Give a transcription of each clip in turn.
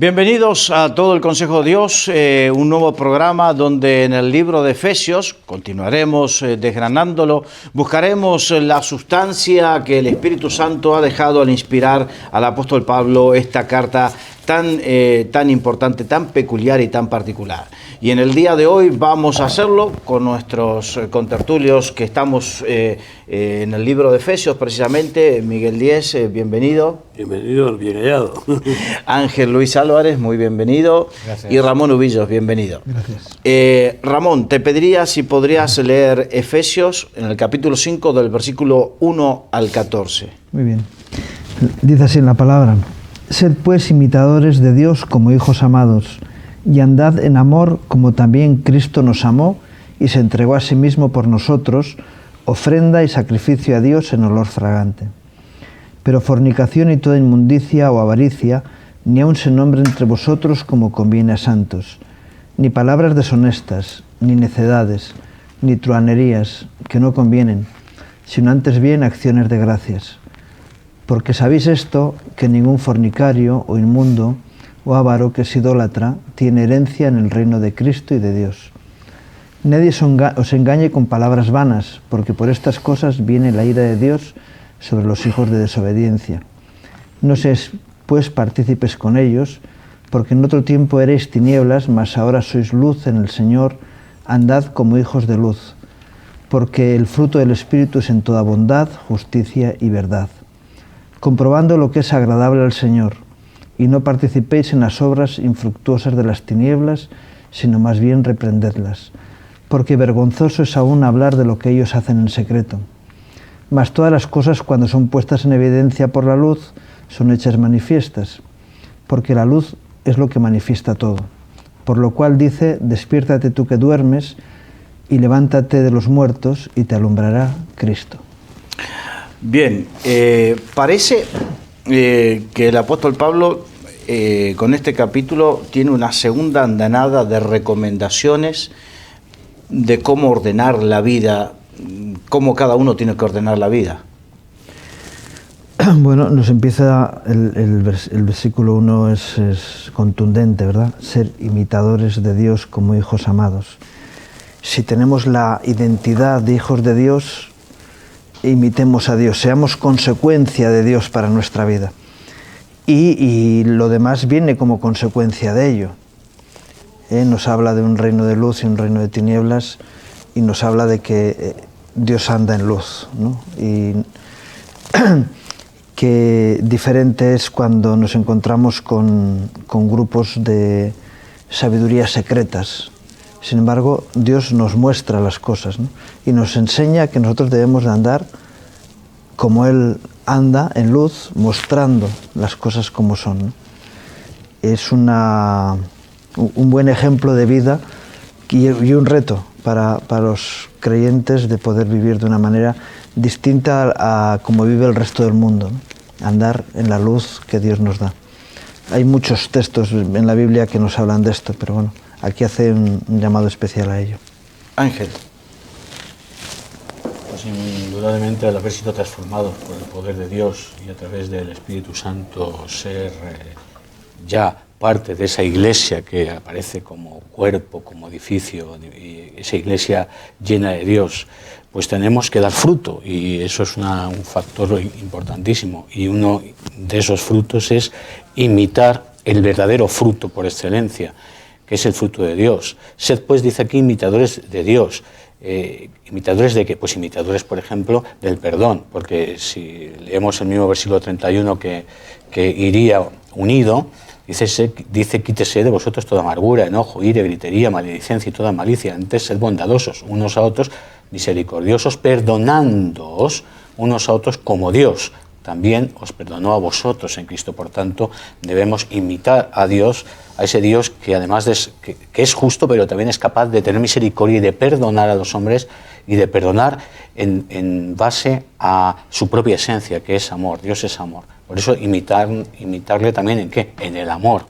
Bienvenidos a todo el Consejo de Dios, un nuevo programa donde en el libro de Efesios continuaremos desgranándolo, buscaremos la sustancia que el Espíritu Santo ha dejado al inspirar al apóstol Pablo esta carta tan importante, tan peculiar y tan particular. Y en el día de hoy vamos a hacerlo con nuestros contertulios que estamos en el libro de Efesios precisamente. Miguel Díez, bienvenido. Bienvenido, bien hallado. Ángel Luis Álvarez, muy bienvenido. Gracias. Y Ramón Ubillos, bienvenido. Gracias. Ramón, te pediría si podrías leer Efesios en el capítulo 5 del versículo 1 al 14. Muy bien. Dice así en la palabra: Sed pues imitadores de Dios como hijos amados, y andad en amor como también Cristo nos amó y se entregó a sí mismo por nosotros, ofrenda y sacrificio a Dios en olor fragante. Pero fornicación y toda inmundicia o avaricia ni aun se nombre entre vosotros como conviene a santos, ni palabras deshonestas, ni necedades, ni truhanerías que no convienen, sino antes bien acciones de gracias. Porque sabéis esto, que ningún fornicario o inmundo o avaro que es idólatra tiene herencia en el reino de Cristo y de Dios. Nadie os engañe con palabras vanas, porque por estas cosas viene la ira de Dios sobre los hijos de desobediencia. No seáis pues partícipes con ellos, porque en otro tiempo erais tinieblas, mas ahora sois luz en el Señor, andad como hijos de luz, porque el fruto del Espíritu es en toda bondad, justicia y verdad, comprobando lo que es agradable al Señor, y no participéis en las obras infructuosas de las tinieblas, sino más bien reprendedlas, porque vergonzoso es aún hablar de lo que ellos hacen en secreto. Mas todas las cosas, cuando son puestas en evidencia por la luz, son hechas manifiestas, porque la luz es lo que manifiesta todo. Por lo cual dice: despiértate tú que duermes, y levántate de los muertos, y te alumbrará Cristo. Bien, parece que el apóstol Pablo con este capítulo tiene una segunda andanada de recomendaciones de cómo ordenar la vida, cómo cada uno tiene que ordenar la vida. Bueno, nos empieza el versículo 1 es contundente, ¿verdad? Ser imitadores de Dios como hijos amados. Si tenemos la identidad de hijos de Dios, imitemos a Dios, seamos consecuencia de Dios para nuestra vida. Y lo demás viene como consecuencia de ello. Nos habla de un reino de luz y un reino de tinieblas, y nos habla de que Dios anda en luz, ¿no? Y que diferente es cuando nos encontramos con grupos de sabidurías secretas. Sin embargo, Dios nos muestra las cosas, ¿no? Y nos enseña que nosotros debemos de andar como Él anda en luz, mostrando las cosas como son, ¿no? Es un buen ejemplo de vida y un reto para los creyentes de poder vivir de una manera distinta a como vive el resto del mundo, ¿no? Andar en la luz que Dios nos da. Hay muchos textos en la Biblia que nos hablan de esto, pero bueno, aquí hace un llamado especial a ello. Ángel. Pues indudablemente, al haber sido transformados por el poder de Dios y a través del Espíritu Santo ser ya parte de esa iglesia que aparece como cuerpo, como edificio, y esa iglesia llena de Dios, pues tenemos que dar fruto, y eso es un factor importantísimo, y uno de esos frutos es imitar el verdadero fruto por excelencia, que es el fruto de Dios. Sed pues, dice aquí, imitadores de Dios. ¿Imitadores de qué? Pues imitadores, por ejemplo, del perdón, porque si leemos el mismo versículo 31 que iría unido, dice: quítese de vosotros toda amargura, enojo, ira, gritería, maledicencia y toda malicia. Antes sed bondadosos unos a otros, misericordiosos, perdonándoos unos a otros como Dios también os perdonó a vosotros en Cristo. Por tanto, debemos imitar a Dios, a ese Dios que además que es justo, pero también es capaz de tener misericordia y de perdonar a los hombres, y de perdonar en base a su propia esencia, que es amor. Dios es amor. Por eso imitarle también ¿en qué? En el amor,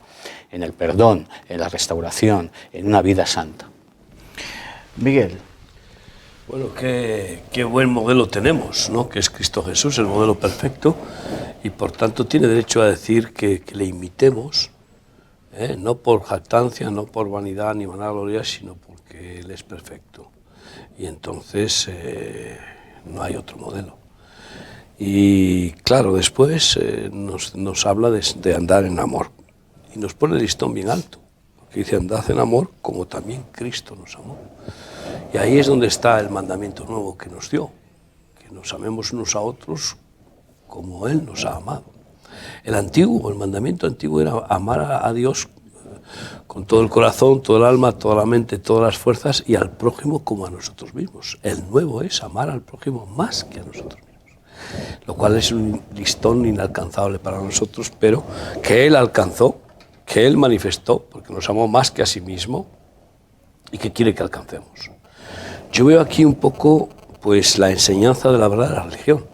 en el perdón, en la restauración, en una vida santa. Miguel. Bueno, qué buen modelo tenemos, ¿no? Que es Cristo Jesús, el modelo perfecto, y por tanto tiene derecho a decir que le imitemos No por jactancia, no por vanidad ni vanagloria, sino porque Él es perfecto. Y entonces no hay otro modelo. Y claro, después nos habla de andar en amor. Y nos pone el listón bien alto. Porque dice, andad en amor como también Cristo nos amó. Y ahí es donde está el mandamiento nuevo que nos dio. Que nos amemos unos a otros como Él nos ha amado. El mandamiento antiguo era amar a Dios con todo el corazón, todo el alma, toda la mente, todas las fuerzas y al prójimo como a nosotros mismos. El nuevo es amar al prójimo más que a nosotros mismos, lo cual es un listón inalcanzable para nosotros, pero que Él alcanzó, que Él manifestó, porque nos amó más que a sí mismo y que quiere que alcancemos. Yo veo aquí un poco pues la enseñanza de la verdadera religión,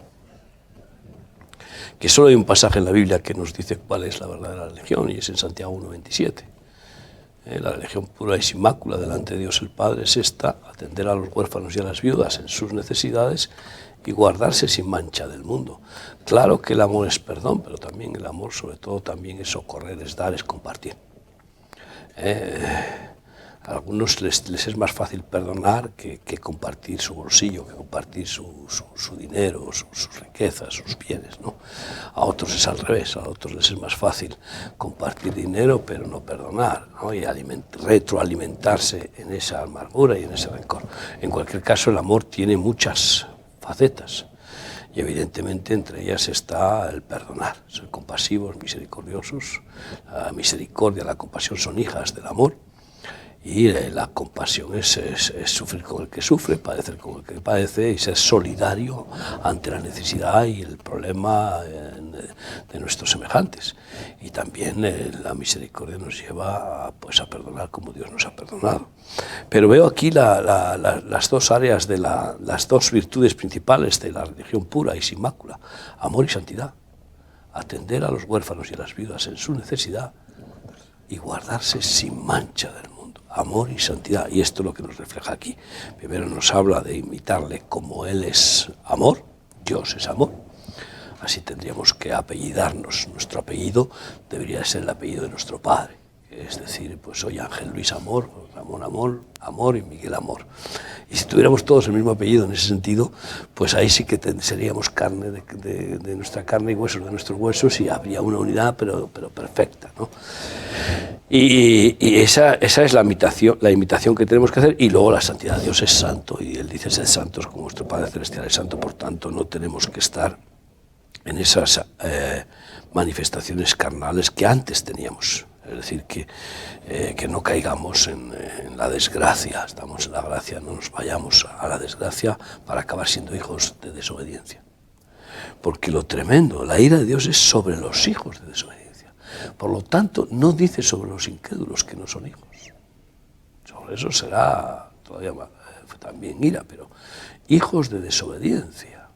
que solo hay un pasaje en la Biblia que nos dice cuál es la verdadera religión, y es en Santiago 1:27. La religión pura y sin mácula delante de Dios el Padre es esta: atender a los huérfanos y a las viudas en sus necesidades y guardarse sin mancha del mundo. Claro que el amor es perdón, pero también el amor sobre todo también es socorrer, es dar, es compartir. A algunos les es más fácil perdonar que compartir su bolsillo, que compartir su dinero, sus riquezas, sus bienes, ¿no? A otros es al revés, a otros les es más fácil compartir dinero pero no perdonar, ¿no? Y retroalimentarse en esa amargura y en ese rencor. En cualquier caso, el amor tiene muchas facetas y evidentemente entre ellas está el perdonar, ser compasivos, misericordiosos. La misericordia, la compasión son hijas del amor. Y la compasión es sufrir con el que sufre, padecer con el que padece y ser solidario ante la necesidad y el problema de nuestros semejantes. Y también la misericordia nos lleva a perdonar como Dios nos ha perdonado. Pero veo aquí las dos áreas, las dos virtudes principales de la religión pura y sin mácula: amor y santidad. Atender a los huérfanos y a las viudas en su necesidad y guardarse sin mancha del mundo. Amor y santidad, y esto es lo que nos refleja aquí. Primero nos habla de imitarle como Él es amor, Dios es amor. Así tendríamos que apellidarnos. Nuestro apellido debería ser el apellido de nuestro Padre, es decir, pues soy Ángel Luis Amor, Ramón Amor y Miguel Amor. Y si tuviéramos todos el mismo apellido en ese sentido, pues ahí sí que seríamos carne de nuestra carne y huesos de nuestros huesos, y habría una unidad pero perfecta, ¿no? Y esa es la imitación que tenemos que hacer. Y luego la santidad. Dios es santo y Él dice: sed santos como vuestro Padre Celestial es santo. Por tanto, no tenemos que estar en esas manifestaciones carnales que antes teníamos. Es decir, que no caigamos en la desgracia. Estamos en la gracia, no nos vayamos a la desgracia para acabar siendo hijos de desobediencia. Porque lo tremendo, la ira de Dios es sobre los hijos de desobediencia. Por lo tanto, no dice sobre los incrédulos que no son hijos. Sobre eso será todavía más, también ira, pero hijos de desobediencia.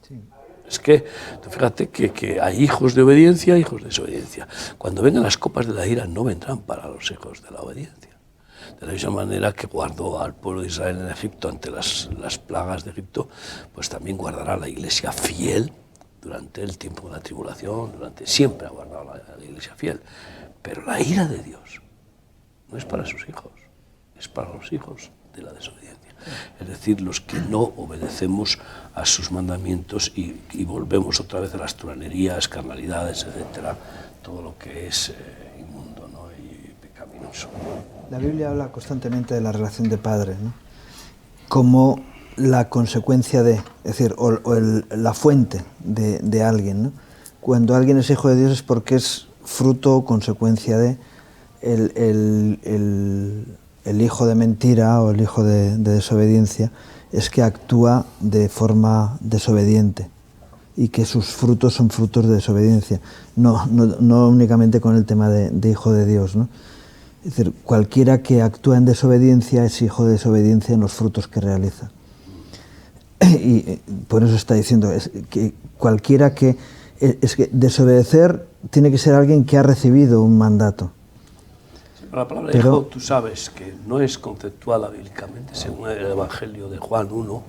Sí. Es que, fíjate que hay hijos de obediencia, hijos de desobediencia. Cuando vengan las copas de la ira, no vendrán para los hijos de la obediencia. De la misma manera que guardó al pueblo de Israel en Egipto ante las plagas de Egipto, pues también guardará a la iglesia fiel durante el tiempo de la tribulación, siempre ha guardado a la iglesia fiel. Pero la ira de Dios no es para sus hijos, es para los hijos de la desobediencia. Es decir, los que no obedecemos a sus mandamientos y volvemos otra vez a las tiranerías, carnalidades, etcétera, todo lo que es inmundo, ¿no? Y pecaminoso. La Biblia habla constantemente de la relación de padre, ¿no? Como la consecuencia de, es decir, la fuente de alguien, ¿no? Cuando alguien es hijo de Dios es porque es fruto o consecuencia de el hijo de mentira o el hijo de desobediencia, es que actúa de forma desobediente y que sus frutos son frutos de desobediencia, no únicamente con el tema de hijo de Dios, ¿no? Es decir, cualquiera que actúa en desobediencia es hijo de desobediencia en los frutos que realiza. Y por eso está diciendo que cualquiera que desobedecer tiene que ser alguien que ha recibido un mandato. La palabra hijo, tú sabes que no es conceptuada bíblicamente, según el Evangelio de Juan 1,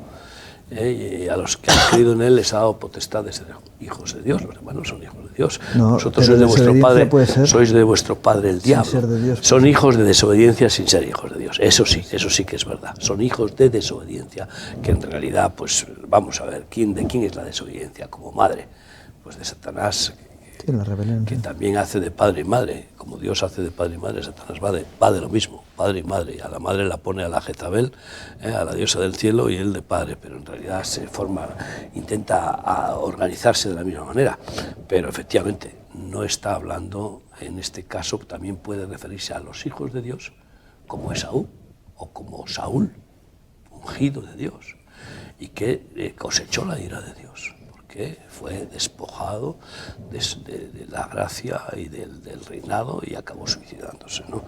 Y a los que han creído en él les ha dado potestad de ser hijos de Dios. Los hermanos son hijos de Dios. No, Vosotros sois de vuestro padre, sois de vuestro padre el diablo. ser de Dios, son hijos de desobediencia sin ser hijos de Dios. Eso sí que es verdad. Son hijos de desobediencia, que en realidad, pues vamos a ver, ¿de quién es la desobediencia como madre? Pues de Satanás, Sí, la rebelión, que sí. también hace de padre y madre. Como Dios hace de padre y madre, Satanás va de lo mismo, padre y madre. Y a la madre la pone a la Jezabel, a la diosa del cielo, y él de padre, pero en realidad intenta organizarse de la misma manera. Pero efectivamente no está hablando, en este caso también puede referirse a los hijos de Dios, como Esaú o como Saúl, ungido de Dios, y que cosechó la ira de Dios, porque fue despojado de la gracia y del reinado y acabó suicidándose, ¿no?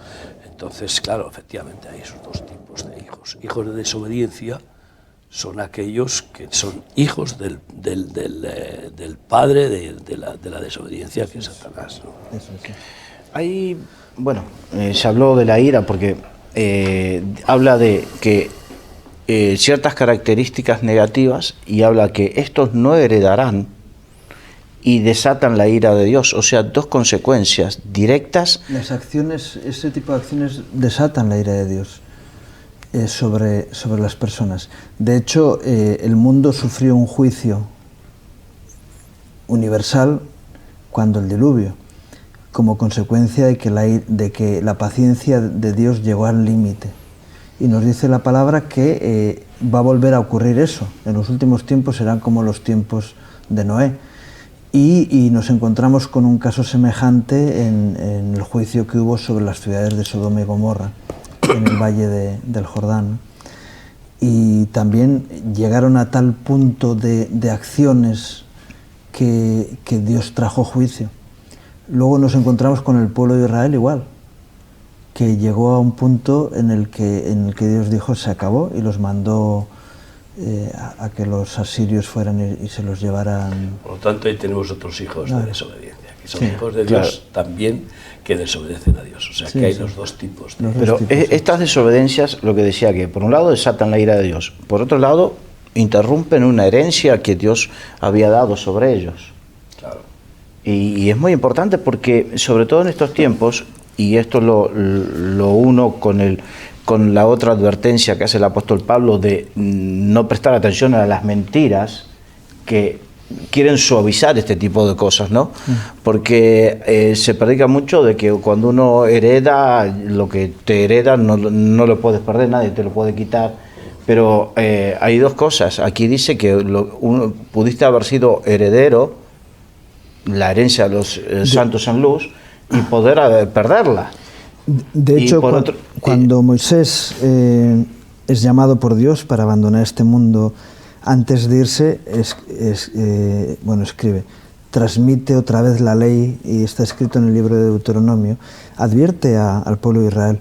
Entonces, claro, efectivamente hay esos dos tipos de hijos. Hijos de desobediencia son aquellos que son hijos del padre de la desobediencia, que es Satanás, ¿no? Eso, sí. Ahí, bueno, se habló de la ira porque habla de que ciertas características negativas, y habla que estos no heredarán y desatan la ira de Dios. O sea, dos consecuencias directas. Las acciones, ese tipo de acciones desatan la ira de Dios sobre las personas. De hecho, el mundo sufrió un juicio universal cuando el diluvio, como consecuencia de que la paciencia de Dios llegó al límite. Y nos dice la palabra que va a volver a ocurrir eso. En los últimos tiempos serán como los tiempos de Noé. Y nos encontramos con un caso semejante en el juicio que hubo sobre las ciudades de Sodoma y Gomorra, en el valle del Jordán. Y también llegaron a tal punto de acciones que Dios trajo juicio. Luego nos encontramos con el pueblo de Israel igual, que llegó a un punto en el que Dios dijo se acabó, y los mandó a que los asirios fueran y se los llevaran. Por lo tanto, ahí tenemos otros hijos de desobediencia, que son hijos de claro, Dios también, que desobedecen a Dios. O sea, que hay los dos tipos. Pero estas desobediencias, lo que decía, que por un lado desatan la ira de Dios, por otro lado interrumpen una herencia que Dios había dado sobre ellos. Claro. Y es muy importante porque, sobre todo en estos tiempos, y esto lo uno con la otra advertencia que hace el apóstol Pablo de no prestar atención a las mentiras que quieren suavizar este tipo de cosas, ¿no? Porque se predica mucho de que cuando uno hereda, lo que te hereda no lo puedes perder, nadie te lo puede quitar. Pero hay dos cosas. Aquí dice que pudiste haber sido heredero, la herencia de los santos en luz, y poder perderla. De hecho, cuando Moisés es llamado por Dios para abandonar este mundo, antes de irse, escribe, transmite otra vez la ley, y está escrito en el libro de Deuteronomio, advierte al pueblo de Israel,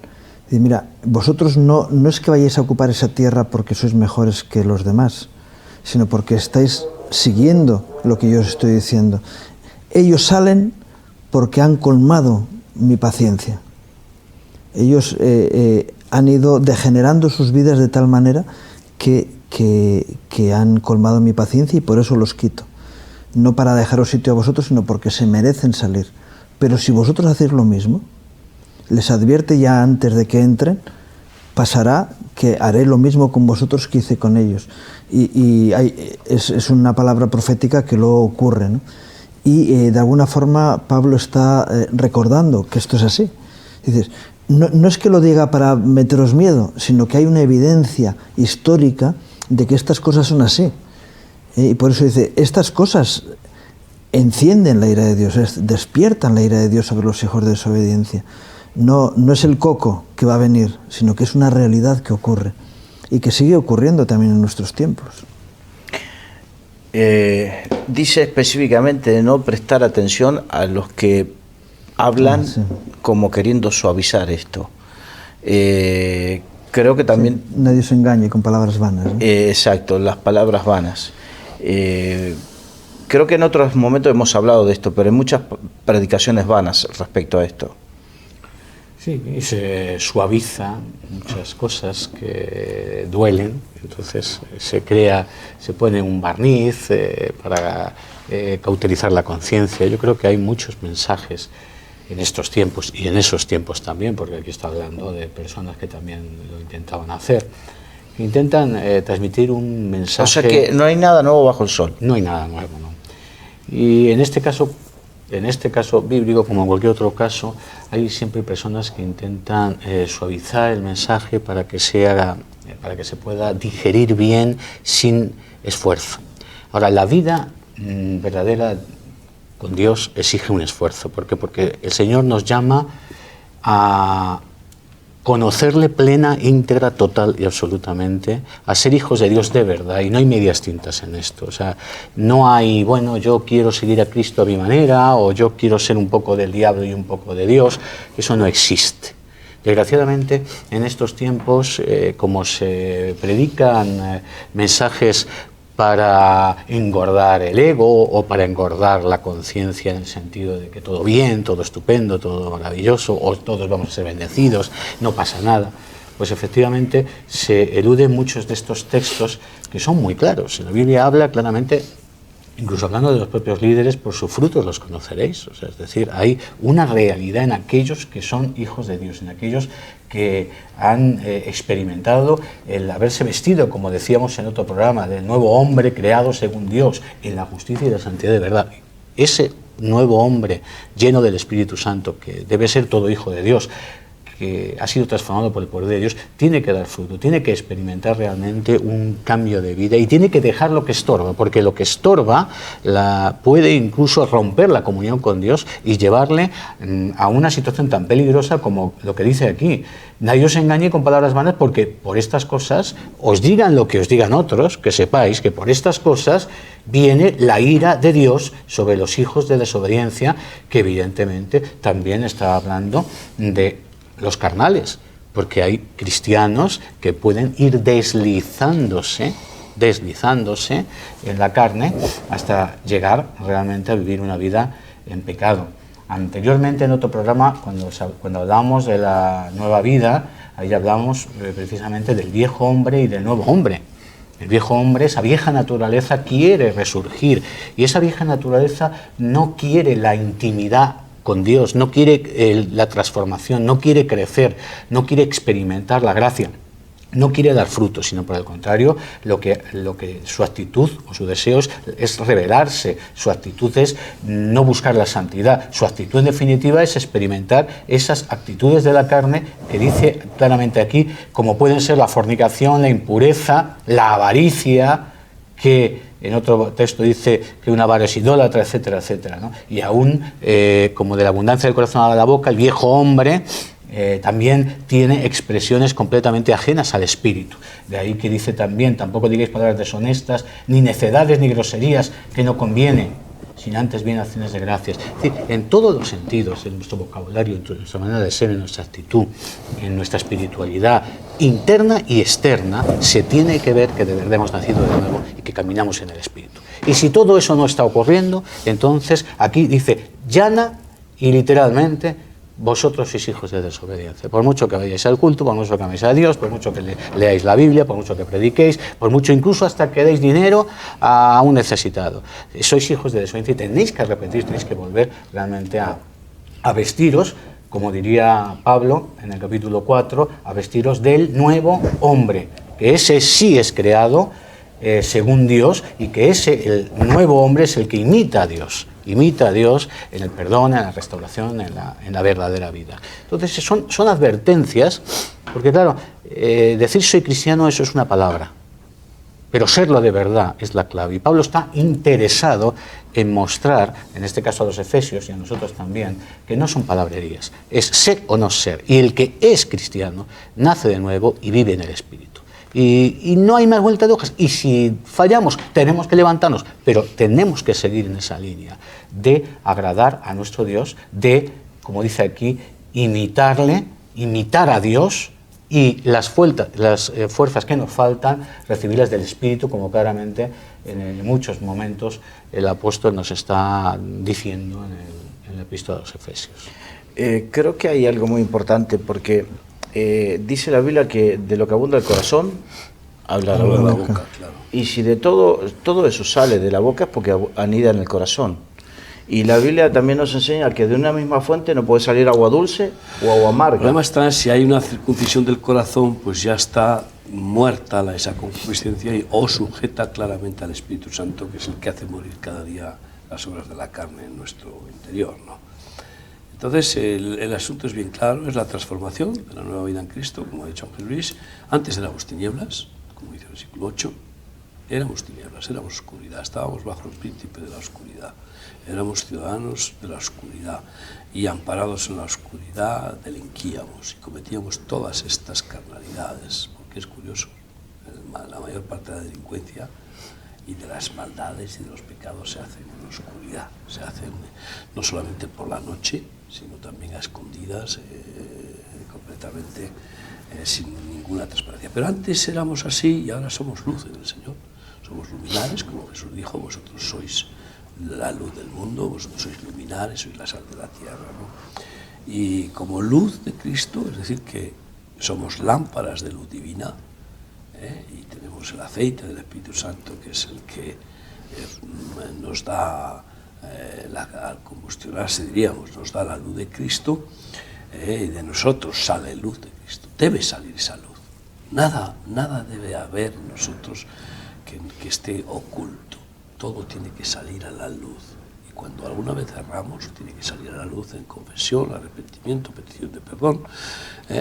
dice, mira, vosotros no es que vayáis a ocupar esa tierra porque sois mejores que los demás, sino porque estáis siguiendo lo que yo os estoy diciendo. Ellos salen porque han colmado mi paciencia. Ellos han ido degenerando sus vidas de tal manera que han colmado mi paciencia, y por eso los quito. No para dejaros sitio a vosotros, sino porque se merecen salir. Pero si vosotros hacéis lo mismo, les advierte ya antes de que entren, pasará que haré lo mismo con vosotros que hice con ellos. Es una palabra profética que luego ocurre, ¿no? Y de alguna forma Pablo está recordando que esto es así. Dices, no es que lo diga para meteros miedo, sino que hay una evidencia histórica de que estas cosas son así. Y por eso dice, estas cosas encienden la ira de Dios, despiertan la ira de Dios sobre los hijos de desobediencia. No es el coco que va a venir, sino que es una realidad que ocurre y que sigue ocurriendo también en nuestros tiempos. Dice específicamente de no prestar atención a los que hablan como queriendo suavizar esto. Creo que también... Sí, nadie se engañe con palabras vanas, ¿no? Exacto, las palabras vanas. Creo que en otros momentos hemos hablado de esto, pero hay muchas predicaciones vanas respecto a esto. Sí, y se suaviza muchas cosas que duelen, entonces se pone un barniz para cauterizar la conciencia. Yo creo que hay muchos mensajes en estos tiempos y en esos tiempos también, porque aquí está hablando de personas que también lo intentaban hacer, que intentan transmitir un mensaje. O sea que no hay nada nuevo bajo el sol. No hay nada nuevo, ¿no? Y en este caso bíblico, como en cualquier otro caso, hay siempre personas que intentan suavizar el mensaje para que se pueda digerir bien sin esfuerzo. Ahora, la vida verdadera con Dios exige un esfuerzo. ¿Por qué? Porque el Señor nos llama a conocerle plena, íntegra, total y absolutamente, a ser hijos de Dios de verdad, y no hay medias tintas en esto. O sea, no hay, bueno, yo quiero seguir a Cristo a mi manera, o yo quiero ser un poco del diablo y un poco de Dios. Eso no existe. Desgraciadamente, en estos tiempos, como se predican mensajes para engordar el ego o para engordar la conciencia, en el sentido de que todo bien, todo estupendo, todo maravilloso, o todos vamos a ser bendecidos, no pasa nada, pues efectivamente se eluden muchos de estos textos que son muy claros. La Biblia habla claramente, incluso hablando de los propios líderes, por sus frutos los conoceréis. O sea, es decir, hay una realidad en aquellos que son hijos de Dios, en aquellos que han experimentado el haberse vestido, como decíamos en otro programa, del nuevo hombre creado según Dios, en la justicia y la santidad de verdad. Ese nuevo hombre lleno del Espíritu Santo, que debe ser todo hijo de Dios, que ha sido transformado por el poder de Dios, tiene que dar fruto, tiene que experimentar realmente un cambio de vida y tiene que dejar lo que estorba, porque lo que estorba puede incluso romper la comunión con Dios y llevarle a una situación tan peligrosa como lo que dice aquí. Nadie os engañe con palabras vanas, porque por estas cosas, os digan lo que os digan otros, que sepáis que por estas cosas viene la ira de Dios sobre los hijos de desobediencia, que evidentemente también está hablando de los carnales, porque hay cristianos que pueden ir deslizándose en la carne hasta llegar realmente a vivir una vida en pecado. Anteriormente, en otro programa, cuando hablamos de la nueva vida, ahí hablamos precisamente del viejo hombre y del nuevo hombre. El viejo hombre, esa vieja naturaleza, quiere resurgir, y esa vieja naturaleza no quiere la intimidad con Dios, no quiere la transformación, no quiere crecer, no quiere experimentar la gracia, no quiere dar frutos, sino por el contrario, lo que su actitud o su deseo es rebelarse, su actitud es no buscar la santidad, su actitud en definitiva es experimentar esas actitudes de la carne que dice claramente aquí, como pueden ser la fornicación, la impureza, la avaricia, que en otro texto dice que un avaro es idólatra, etcétera, etcétera, ¿no? Y aún, como de la abundancia del corazón a la boca, el viejo hombre también tiene expresiones completamente ajenas al espíritu. De ahí que dice también, tampoco digáis palabras deshonestas, ni necedades, ni groserías, que no conviene, sino antes bien acciones de gracias. Es decir, en todos los sentidos, en nuestro vocabulario, en nuestra manera de ser, en nuestra actitud, en nuestra espiritualidad interna y externa, se tiene que ver que de verdad hemos nacido de nuevo y que caminamos en el Espíritu. Y si todo eso no está ocurriendo, entonces aquí dice, llana y literalmente, vosotros sois hijos de desobediencia. Por mucho que vayáis al culto, por mucho que améis a Dios, por mucho que leáis la Biblia, por mucho que prediquéis, por mucho incluso hasta que deis dinero a un necesitado. Sois hijos de desobediencia y tenéis que arrepentiros, tenéis que volver realmente a vestiros, como diría Pablo en el capítulo 4, a vestiros del nuevo hombre, que ese sí es creado según Dios, y que el nuevo hombre es el que imita a Dios en el perdón, en la restauración, en la verdadera vida. Entonces son advertencias, porque claro, decir soy cristiano, eso es una palabra, pero serlo de verdad es la clave. Y Pablo está interesado en mostrar, en este caso a los efesios y a nosotros también, que no son palabrerías, es ser o no ser. Y el que es cristiano nace de nuevo y vive en el Espíritu. Y no hay más vuelta de hojas. Y si fallamos, tenemos que levantarnos, pero tenemos que seguir en esa línea de agradar a nuestro Dios, de, como dice aquí, imitar a Dios, y las fuerzas que nos faltan, recibirlas del Espíritu, como claramente en muchos momentos el apóstol nos está diciendo en la epístola a los Efesios. Creo que hay algo muy importante porque dice la Biblia que de lo que abunda el corazón habla la boca. Claro. Y si de todo eso sale de la boca es porque anida en el corazón. Y la Biblia también nos enseña que de una misma fuente no puede salir agua dulce o agua amarga. El problema está, si hay una circuncisión del corazón, pues ya está muerta esa concupiscencia o sujeta claramente al Espíritu Santo, que es el que hace morir cada día las obras de la carne en nuestro interior, ¿no? Entonces, el asunto es bien claro, es la transformación de la nueva vida en Cristo, como ha dicho Ángel Luis. Antes éramos tinieblas, como dice el versículo 8, éramos tinieblas, éramos oscuridad, estábamos bajo el príncipe de la oscuridad, éramos ciudadanos de la oscuridad y amparados en la oscuridad delinquíamos y cometíamos todas estas carnalidades, porque es curioso, la mayor parte de la delincuencia y de las maldades y de los pecados se hacen en la oscuridad, se hacen no solamente por la noche, sino también a escondidas, completamente sin ninguna transparencia. Pero antes éramos así y ahora somos luz en el Señor, somos luminares, como Jesús dijo, vosotros sois la luz del mundo, vosotros sois luminares, sois la sal de la tierra, ¿no? Y como luz de Cristo, es decir, que somos lámparas de luz divina, y tenemos el aceite del Espíritu Santo, que es el que nos da al combustionarse, diríamos, nos da la luz de Cristo, y de nosotros sale luz de Cristo. Debe salir esa luz. Nada debe haber en nosotros que esté oculto. Todo tiene que salir a la luz. Y cuando alguna vez erramos, tiene que salir a la luz en confesión, arrepentimiento, petición de perdón,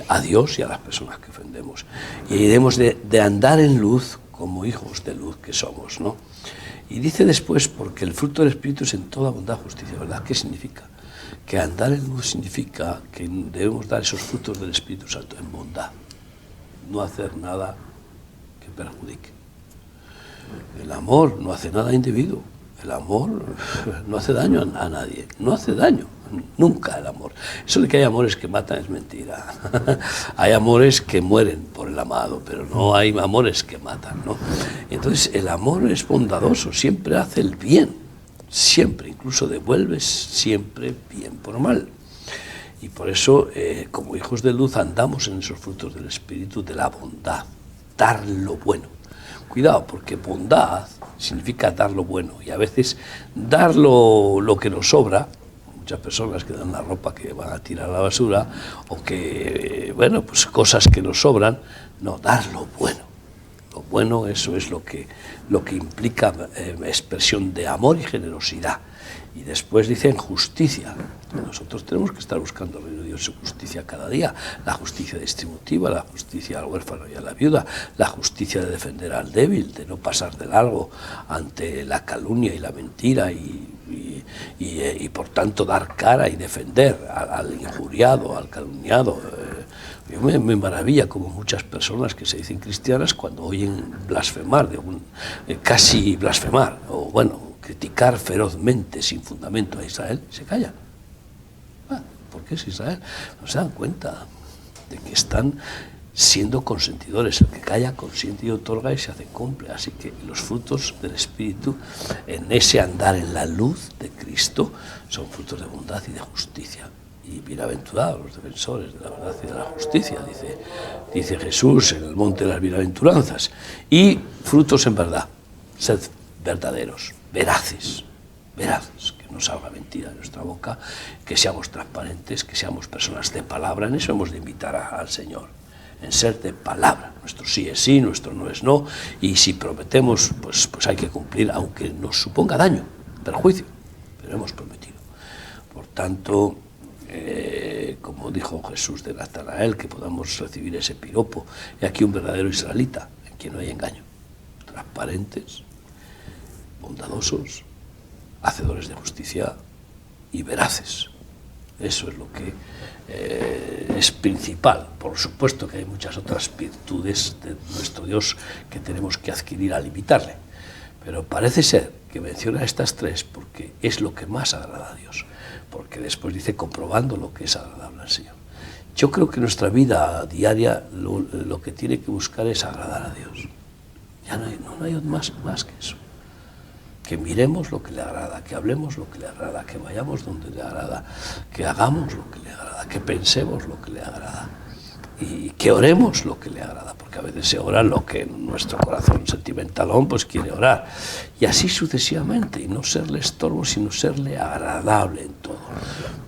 a Dios y a las personas que ofendemos. Y debemos de andar en luz como hijos de luz que somos, ¿no? Y dice después, porque el fruto del Espíritu es en toda bondad, justicia, ¿verdad? ¿Qué significa? Que andar en luz significa que debemos dar esos frutos del Espíritu Santo en bondad, no hacer nada que perjudique. El amor no hace nada indebido, el amor no hace daño a nadie, no hace daño, nunca el amor. Eso de que hay amores que matan es mentira. Hay amores que mueren por el amado, pero no hay amores que matan, ¿no? Entonces el amor es bondadoso, siempre hace el bien, siempre, incluso devuelves siempre bien por mal. Y por eso, como hijos de luz, andamos en esos frutos del Espíritu de la bondad, dar lo bueno. Cuidado, porque bondad significa dar lo bueno, y a veces dar lo que nos sobra, muchas personas que dan la ropa que van a tirar a la basura, o que, bueno, pues cosas que nos sobran, no, dar lo bueno. Lo bueno, eso es lo que implica expresión de amor y generosidad. Y después dicen justicia. Nosotros tenemos que estar buscando el reino de Dios y su justicia cada día. La justicia distributiva, la justicia al huérfano y a la viuda, la justicia de defender al débil, de no pasar de largo ante la calumnia y la mentira y por tanto dar cara y defender al injuriado, al calumniado. Yo me maravilla como muchas personas que se dicen cristianas, cuando oyen blasfemar, casi blasfemar, o bueno, criticar ferozmente, sin fundamento a Israel, se callan. ¿Por qué es Israel? No se dan cuenta de que están siendo consentidores. El que calla, consiente y otorga y se hace cómplice. Así que los frutos del Espíritu, en ese andar en la luz de Cristo, son frutos de bondad y de justicia. Y bienaventurados los defensores de la verdad y de la justicia, dice Jesús en el monte de las bienaventuranzas. Y frutos en verdad, sed verdaderos, veraces, que no salga mentira de nuestra boca, que seamos transparentes, que seamos personas de palabra. En eso hemos de invitar al Señor, en ser de palabra. Nuestro sí es sí, nuestro no es no, y si prometemos, pues hay que cumplir, aunque nos suponga daño, perjuicio, pero hemos prometido. Por tanto, como dijo Jesús de Natanael, que podamos recibir ese piropo. Y aquí un verdadero israelita, en quien no hay engaño, transparentes, bondadosos, hacedores de justicia y veraces. Eso es lo que es principal. Por supuesto que hay muchas otras virtudes de nuestro Dios que tenemos que adquirir al imitarle, pero parece ser que menciona estas tres porque es lo que más agrada a Dios, porque después dice comprobando lo que es agradable al Señor. Yo creo que nuestra vida diaria lo que tiene que buscar es agradar a Dios. Ya no hay más que eso. que miremos lo que le agrada, que hablemos lo que le agrada, que vayamos donde le agrada, que hagamos lo que le agrada, que pensemos lo que le agrada y que oremos lo que le agrada, porque a veces se ora lo que nuestro corazón sentimentalón pues quiere orar, y así sucesivamente, y no serle estorbo, sino serle agradable en todo,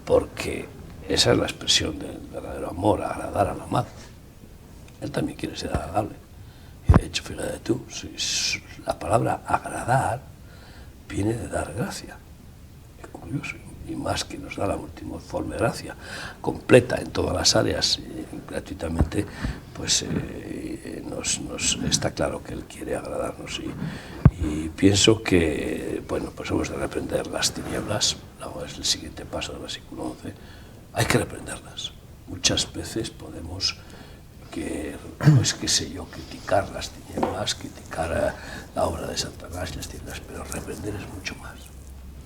porque esa es la expresión del verdadero amor, agradar al amado. Él también quiere ser agradable, y de hecho, fíjate tú, la palabra agradar viene de dar gracia, es curioso, y más que nos da la multiforme gracia, completa en todas las áreas, gratuitamente, pues está claro que Él quiere agradarnos, y pienso que, bueno, pues hemos de reprender las tinieblas, es el siguiente paso del versículo 11, hay que reprenderlas. Muchas veces podemos, pues qué sé yo, criticar las tinieblas, criticar la obra de Satanás y las tinieblas, pero reprender es mucho más,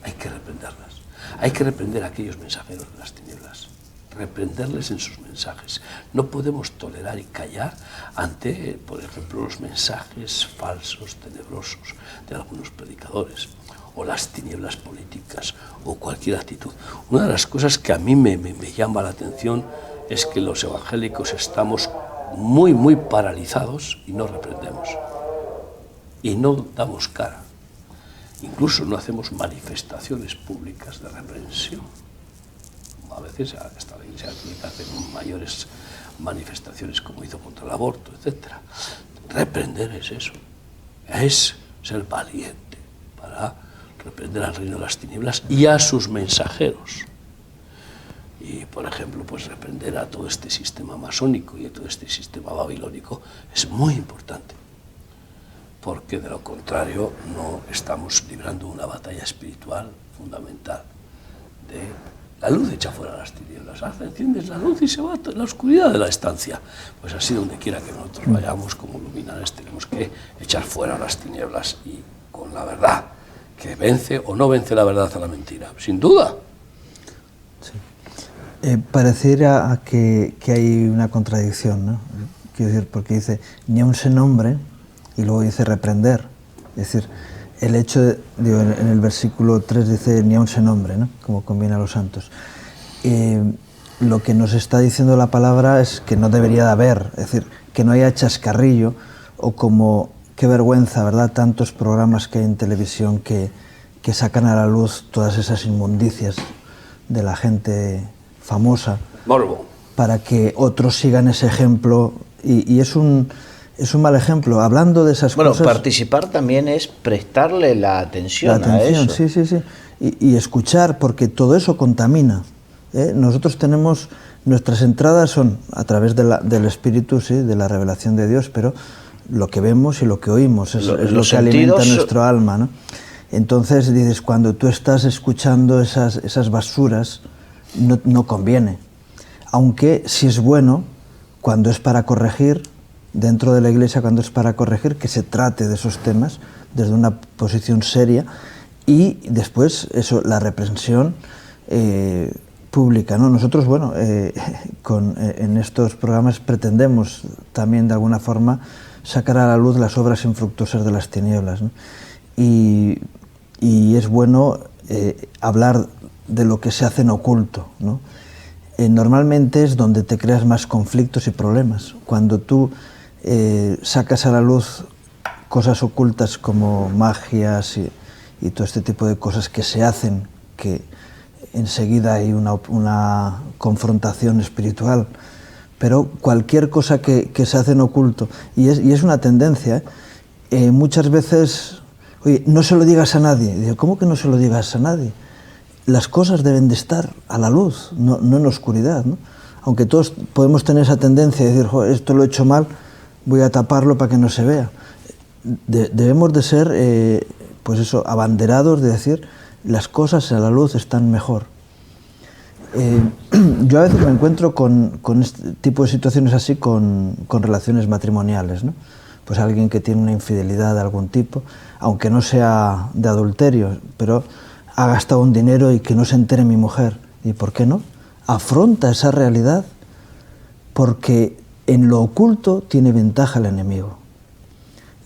hay que reprenderlas. Hay que reprender a aquellos mensajeros de las tinieblas, reprenderles en sus mensajes. No podemos tolerar y callar ante, por ejemplo, los mensajes falsos, tenebrosos de algunos predicadores, o las tinieblas políticas, o cualquier actitud. Una de las cosas que a mí me llama la atención es que los evangélicos estamos muy paralizados y no reprendemos, y no damos cara. Incluso no hacemos manifestaciones públicas de reprensión. A veces hasta la Iglesia Católica hace mayores manifestaciones como hizo contra el aborto, etc. Reprender es eso, es ser valiente para reprender al reino de las tinieblas y a sus mensajeros. Y, por ejemplo, pues reprender a todo este sistema masónico y a todo este sistema babilónico es muy importante, porque de lo contrario no estamos librando una batalla espiritual fundamental de la luz echa fuera las tinieblas. Enciendes la luz y se va la oscuridad de la estancia. Pues así donde quiera que nosotros vayamos como luminares tenemos que echar fuera las tinieblas y con la verdad, que vence o no vence la verdad a la mentira, sin duda. Sí. Pareciera que hay una contradicción, ¿no? Quiero decir, porque dice, ni aun se nombre, y luego dice reprender. Es decir, el hecho de, digo, en el versículo 3 dice ni aun se nombre, ¿no? Como conviene a los santos. Lo que nos está diciendo la palabra es que no debería de haber, es decir, que no haya chascarrillo, o como, qué vergüenza, ¿verdad? Tantos programas que hay en televisión que sacan a la luz todas esas inmundicias de la gente famosa. Morbo. Para que otros sigan ese ejemplo, y es un mal ejemplo. Hablando de esas cosas... Bueno, participar también es prestarle la atención a eso. Sí. Y escuchar, porque todo eso contamina. Nosotros tenemos... Nuestras entradas son a través del Espíritu, sí, de la revelación de Dios, pero lo que vemos y lo que oímos es lo que alimenta nuestro alma, ¿no? Entonces, dices, cuando tú estás escuchando esas basuras, no conviene. Aunque sí es bueno, cuando es para corregir, dentro de la Iglesia, cuando es para corregir, que se trate de esos temas desde una posición seria, y después eso, la reprensión pública, ¿no? Nosotros, bueno, en estos programas pretendemos también de alguna forma sacar a la luz las obras infructuosas de las tinieblas, ¿no? Y es bueno hablar de lo que se hace en oculto, ¿no? Normalmente es donde te creas más conflictos y problemas. Cuando tú sacas a la luz cosas ocultas como magias y todo este tipo de cosas que se hacen, que enseguida hay una confrontación espiritual, pero cualquier cosa que se hace en oculto, y es una tendencia, muchas veces, oye, no se lo digas a nadie. Digo, ¿cómo que no se lo digas a nadie? Las cosas deben de estar a la luz, no en la oscuridad, ¿no? Aunque todos podemos tener esa tendencia de decir, esto lo he hecho mal, voy a taparlo para que no se vea. Debemos de ser, pues eso, abanderados de decir, las cosas a la luz están mejor. Yo a veces me encuentro con este tipo de situaciones así con relaciones matrimoniales, ¿no? Pues alguien que tiene una infidelidad de algún tipo, aunque no sea de adulterio, pero ha gastado un dinero y que no se entere mi mujer. ¿Y por qué no? Afronta esa realidad, porque en lo oculto tiene ventaja el enemigo.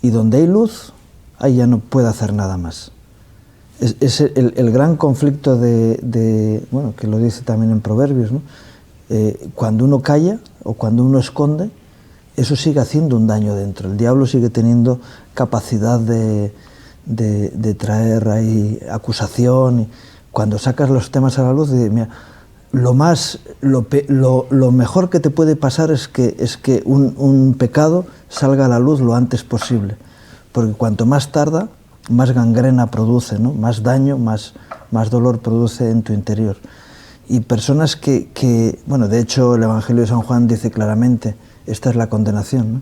Y donde hay luz, ahí ya no puede hacer nada más. Es el gran conflicto bueno, que lo dice también en Proverbios, ¿no? Cuando uno calla o cuando uno esconde, eso sigue haciendo un daño dentro. El diablo sigue teniendo capacidad de traer ahí acusación. Cuando sacas los temas a la luz, mira, lo mejor que te puede pasar es que un pecado salga a la luz lo antes posible, porque cuanto más tarda, más gangrena produce, ¿no? Más daño, más dolor produce en tu interior. Y personas que, bueno, de hecho el Evangelio de San Juan dice claramente, esta es la condenación, ¿no?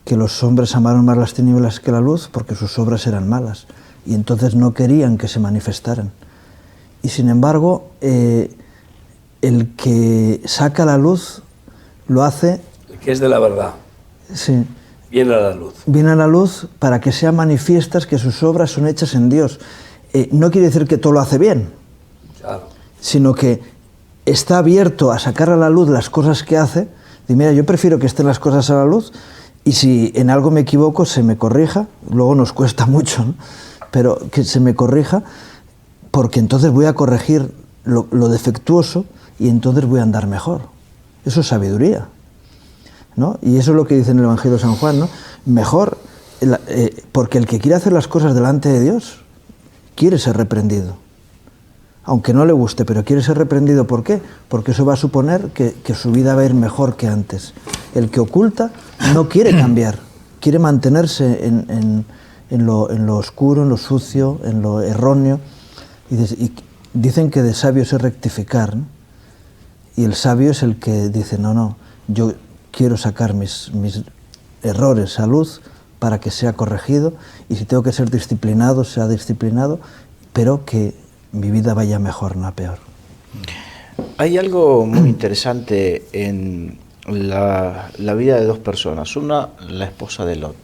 Que los hombres amaron más las tinieblas que la luz porque sus obras eran malas y entonces no querían que se manifestaran. Y sin embargo, el que saca la luz lo hace... El que es de la verdad. Sí. Viene a la luz. Viene a la luz para que sean manifiestas que sus obras son hechas en Dios. No quiere decir que todo lo hace bien, Claro. sino que está abierto a sacar a la luz las cosas que hace. Y mira, yo prefiero que estén las cosas a la luz y si en algo me equivoco se me corrija, luego nos cuesta mucho, ¿no? Pero que se me corrija, porque entonces voy a corregir lo defectuoso y entonces voy a andar mejor. Eso es sabiduría, ¿no? Y eso es lo que dice en el Evangelio de San Juan, ¿no? Mejor, porque el que quiere hacer las cosas delante de Dios quiere ser reprendido. Aunque no le guste, pero quiere ser reprendido. ¿Por qué? Porque eso va a suponer que su vida va a ir mejor que antes. El que oculta no quiere cambiar, quiere mantenerse en lo oscuro, en lo sucio, en lo erróneo. Y dicen que de sabio es rectificar, ¿no? Y el sabio es el que dice, no, yo quiero sacar mis errores a luz para que sea corregido, y si tengo que ser disciplinado, sea disciplinado, pero que mi vida vaya mejor, no a peor. Hay algo muy interesante en la vida de dos personas. Una, la esposa de Lot.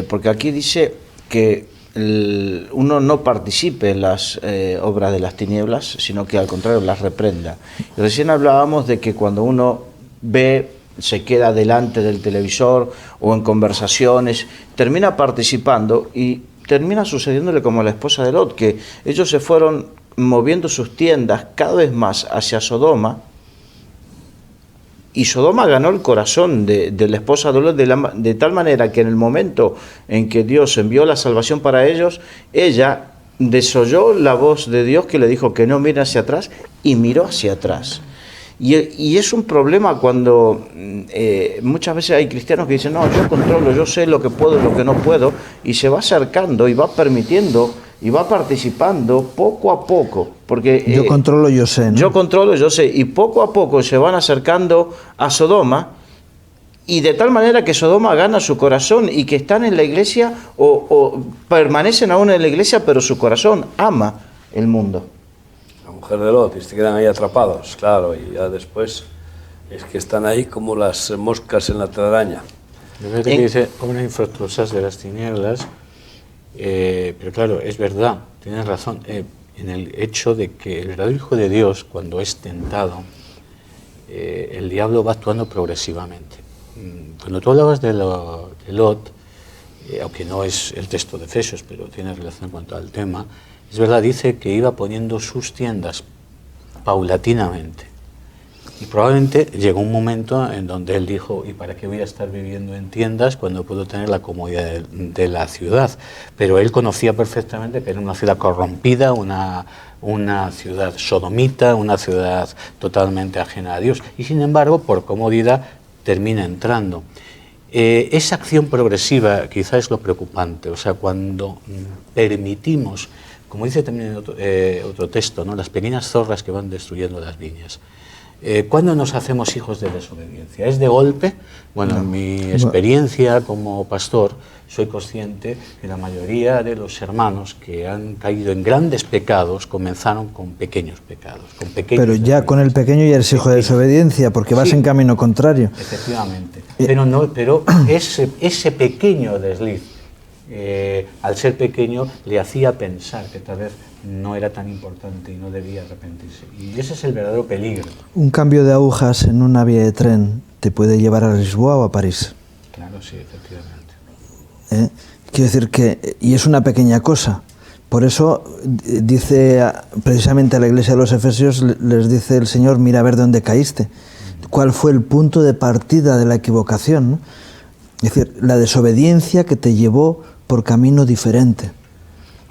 Porque aquí dice que uno no participe en las obras de las tinieblas, sino que al contrario las reprenda. Y recién hablábamos de que cuando uno ve, se queda delante del televisor o en conversaciones, termina participando y termina sucediéndole como a la esposa de Lot, que ellos se fueron moviendo sus tiendas cada vez más hacia Sodoma, y Sodoma ganó el corazón de la esposa de Lot de tal manera que en el momento en que Dios envió la salvación para ellos, ella desoyó la voz de Dios que le dijo que no mire hacia atrás, y miró hacia atrás. Y es un problema cuando muchas veces hay cristianos que dicen, no, yo controlo, yo sé lo que puedo y lo que no puedo, y se va acercando y va permitiendo y va participando poco a poco, porque yo controlo, yo sé, ¿no? Yo controlo, yo sé, y poco a poco se van acercando a Sodoma, y de tal manera que Sodoma gana su corazón, y que están en la iglesia o permanecen aún en la iglesia, pero su corazón ama el mundo. La mujer de Lot, y se quedan ahí atrapados, claro, y ya después es que están ahí como las moscas en la telaraña. Fíjate que dice, obras infructuosas de las tinieblas, pero claro, es verdad, tienes razón, en el hecho de que el verdadero Hijo de Dios, cuando es tentado, el diablo va actuando progresivamente. Cuando tú hablabas de Lot, aunque no es el texto de Efesios, pero tiene relación en cuanto al tema, es verdad, dice que iba poniendo sus tiendas paulatinamente. Y probablemente llegó un momento en donde él dijo, ¿y para qué voy a estar viviendo en tiendas cuando puedo tener la comodidad de la ciudad? Pero él conocía perfectamente que era una ciudad corrompida, una ciudad sodomita, una ciudad totalmente ajena a Dios. Y sin embargo, por comodidad, termina entrando. Esa acción progresiva quizá es lo preocupante. O sea, cuando permitimos, como dice también otro texto, ¿no?, las pequeñas zorras que van destruyendo las viñas. ¿Cuándo nos hacemos hijos de desobediencia? ¿Es de golpe? Bueno, en mi experiencia como pastor, soy consciente que la mayoría de los hermanos que han caído en grandes pecados comenzaron con pequeños pecados. Pero ya con el pequeño ya eres hijo de desobediencia, porque vas en camino contrario. Efectivamente. Pero ese pequeño desliz, al ser pequeño, le hacía pensar que tal vez no era tan importante y no debía arrepentirse. Y ese es el verdadero peligro. Un cambio de agujas en una vía de tren te puede llevar a Lisboa o a París. Claro, sí, efectivamente. Quiero decir que, y es una pequeña cosa, Por eso dice precisamente a la iglesia de los Efesios, les dice el Señor, mira a ver de dónde caíste. ¿Cuál fue el punto de partida de la equivocación, ¿no? Es decir, la desobediencia que te llevó por camino diferente.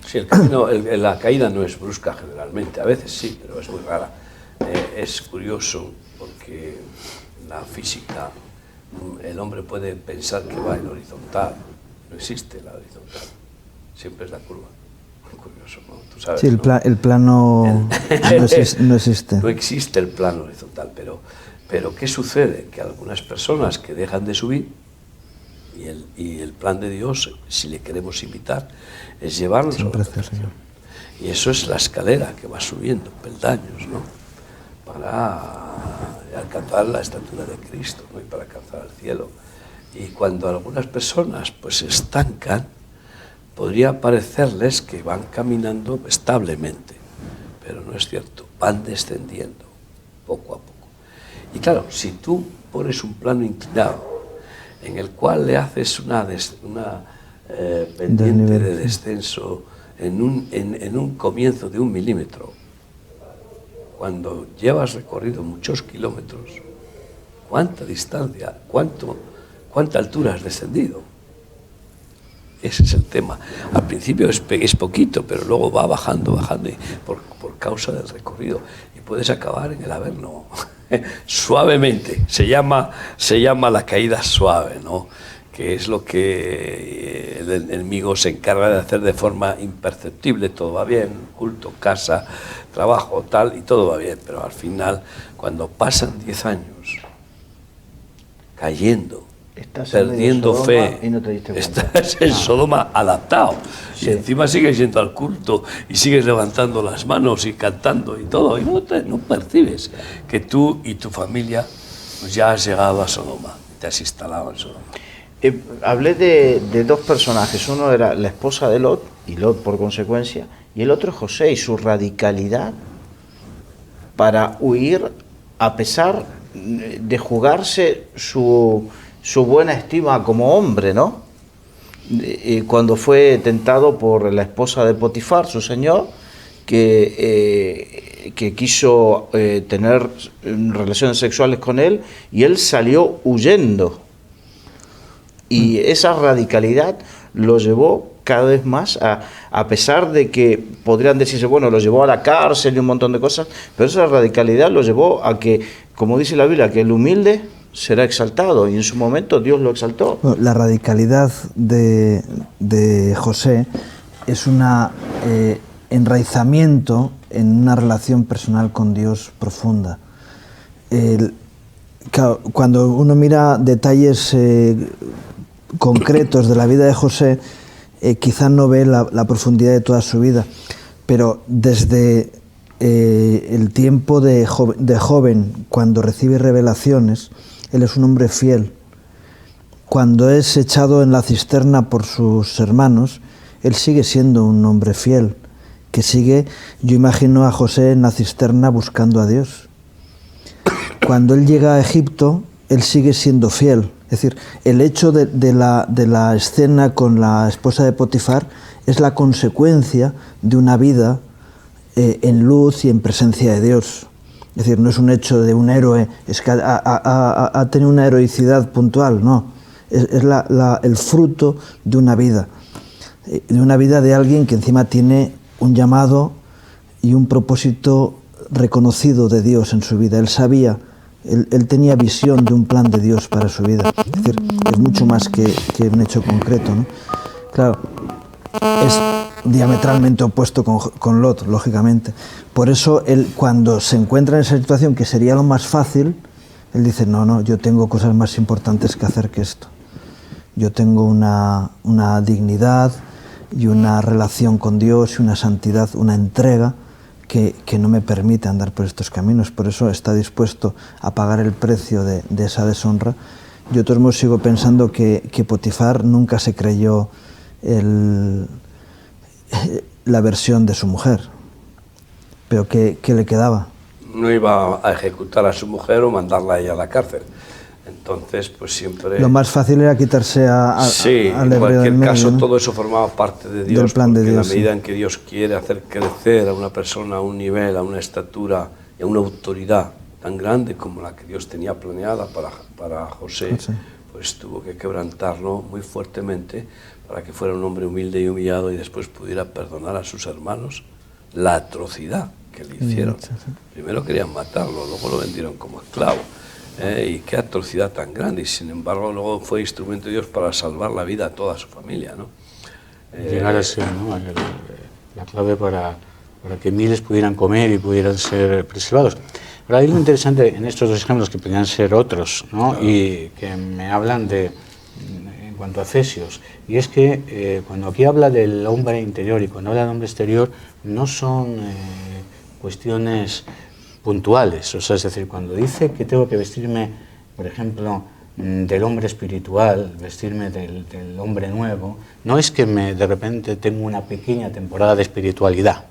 Sí, el camino, la caída no es brusca generalmente, a veces sí, pero es muy rara. Es curioso porque la física, el hombre puede pensar que va en horizontal, no existe la horizontal, siempre es la curva. Muy curioso, ¿no? Tú sabes, Sí, el plano no existe. No existe el plano horizontal, pero ¿qué sucede? Que algunas personas que dejan de subir, y el plan de Dios, si le queremos imitar, es llevarnos a la perfección. Y eso es la escalera que va subiendo, peldaños, ¿no? Para alcanzar la estatura de Cristo, ¿no? Y para alcanzar el cielo. Y cuando algunas personas pues se estancan, podría parecerles que van caminando establemente, pero no es cierto, van descendiendo poco a poco. Y claro, si tú pones un plano inclinado en el cual le haces una pendiente de descenso en un comienzo de 1 milímetro, cuando llevas recorrido muchos kilómetros, ¿cuánta distancia, cuánta altura has descendido? Ese es el tema. Al principio es poquito, pero luego va bajando y por causa del recorrido. Y puedes acabar en el Averno suavemente. Se llama la caída suave, ¿no? Que es lo que el enemigo se encarga de hacer de forma imperceptible. Todo va bien, culto, casa, trabajo, tal, y todo va bien. Pero al final, cuando pasan 10 años cayendo, perdiendo fe, y no te diste cuenta. Estás en Sodoma adaptado, sí. Y encima sigues yendo al culto y sigues levantando las manos y cantando y todo, y no percibes que tú y tu familia pues ya has llegado a Sodoma, te has instalado en Sodoma. Hablé de dos personajes, uno era la esposa de Lot, y Lot por consecuencia, y el otro José y su radicalidad para huir a pesar de jugarse su buena estima como hombre, ¿no? Cuando fue tentado por la esposa de Potifar, su señor, que quiso tener relaciones sexuales con él, y él salió huyendo. Y esa radicalidad lo llevó cada vez más a pesar de que podrían decirse, bueno, lo llevó a la cárcel y un montón de cosas, pero esa radicalidad lo llevó a que, como dice la Biblia, que el humilde será exaltado, y en su momento Dios lo exaltó. Bueno, la radicalidad de José es un enraizamiento en una relación personal con Dios profunda. Cuando uno mira detalles concretos de la vida de José, quizá no ve la profundidad de toda su vida, pero desde el tiempo de joven, cuando recibe revelaciones, él es un hombre fiel. Cuando es echado en la cisterna por sus hermanos, él sigue siendo un hombre fiel, que sigue, yo imagino a José en la cisterna buscando a Dios. Cuando él llega a Egipto, él sigue siendo fiel. Es decir, el hecho de la escena con la esposa de Potifar es la consecuencia de una vida en luz y en presencia de Dios. Es decir, no es un hecho de un héroe, es que ha tenido una heroicidad puntual, no. Es el fruto de una vida de alguien que encima tiene un llamado y un propósito reconocido de Dios en su vida. Él sabía, él tenía visión de un plan de Dios para su vida. Es decir, es mucho más que un hecho concreto, ¿no? Claro, es diametralmente opuesto con Lot, lógicamente. Por eso él, cuando se encuentra en esa situación que sería lo más fácil, él dice, no, yo tengo cosas más importantes que hacer que esto. Yo tengo una dignidad y una relación con Dios y una santidad, una entrega que no me permite andar por estos caminos. Por eso está dispuesto a pagar el precio de esa deshonra. Yo de todos modos sigo pensando que Potifar nunca se creyó la versión de su mujer. Pero ¿qué le quedaba? No iba a ejecutar a su mujer o mandarla a ella a la cárcel. Entonces, pues siempre... Lo más fácil era quitarse sí, al en hebreo cualquier del medio, caso, ¿no? todo eso formaba parte de Dios, Del plan de porque Dios, en la medida sí. en que Dios quiere hacer crecer a una persona a un nivel, a una estatura y a una autoridad tan grande como la que Dios tenía planeada para José, pues tuvo que quebrantarlo muy fuertemente para que fuera un hombre humilde y humillado y después pudiera perdonar a sus hermanos la atrocidad que le hicieron. Primero querían matarlo, luego lo vendieron como esclavo. Y qué atrocidad tan grande, y sin embargo luego fue instrumento de Dios para salvar la vida a toda su familia, ¿no? Llegar a ser, ¿no?, la clave para que miles pudieran comer y pudieran ser preservados. Pero hay algo interesante en estos dos ejemplos, que podrían ser otros, ¿no? Claro. Y que me hablan en cuanto a Efesios, y es que cuando aquí habla del hombre interior y cuando habla del hombre exterior, no son cuestiones puntuales, o sea, es decir, cuando dice que tengo que vestirme, por ejemplo, del hombre espiritual, vestirme del hombre nuevo, no es que de repente tengo una pequeña temporada de espiritualidad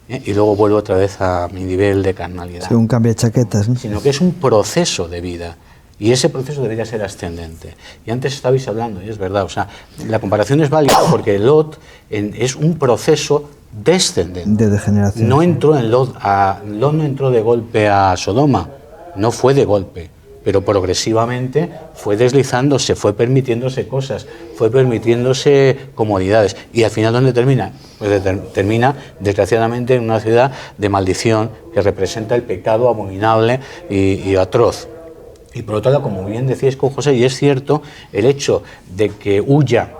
y luego vuelvo otra vez a mi nivel de carnalidad. Sí, un cambio de chaquetas, ¿no? Sino que es un proceso de vida. Y ese proceso debería ser ascendente. Y antes estabais hablando, y es verdad, o sea, la comparación es válida porque Lot es un proceso descendente. De degeneración. No entró Lot no entró de golpe a Sodoma, no fue de golpe, pero progresivamente fue deslizándose, fue permitiéndose cosas, fue permitiéndose comodidades. Y al final, ¿dónde termina? Pues termina, desgraciadamente, en una ciudad de maldición que representa el pecado abominable y atroz. Y por otro lado, como bien decíais con José, y es cierto, el hecho de que huya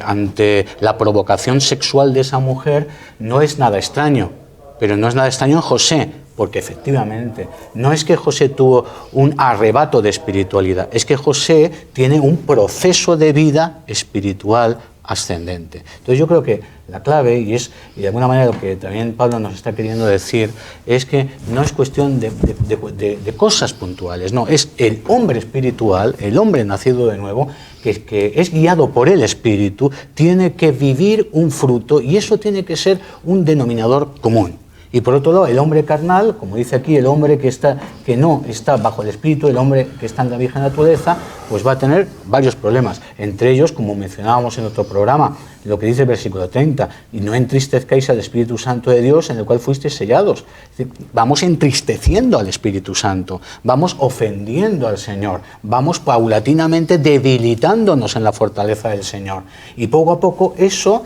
ante la provocación sexual de esa mujer no es nada extraño, pero no es nada extraño en José, porque efectivamente no es que José tuvo un arrebato de espiritualidad, es que José tiene un proceso de vida espiritual ascendente. Entonces yo creo que la clave, y de alguna manera lo que también Pablo nos está queriendo decir, es que no es cuestión de cosas puntuales, no, es el hombre espiritual, el hombre nacido de nuevo, que es guiado por el Espíritu, tiene que vivir un fruto y eso tiene que ser un denominador común. Y por otro lado, el hombre carnal, como dice aquí, el hombre que no está bajo el Espíritu, el hombre que está en la vieja naturaleza, pues va a tener varios problemas. Entre ellos, como mencionábamos en otro programa, lo que dice el versículo 30, y no entristezcáis al Espíritu Santo de Dios, en el cual fuisteis sellados. Es decir, vamos entristeciendo al Espíritu Santo, vamos ofendiendo al Señor, vamos paulatinamente debilitándonos en la fortaleza del Señor. Y poco a poco eso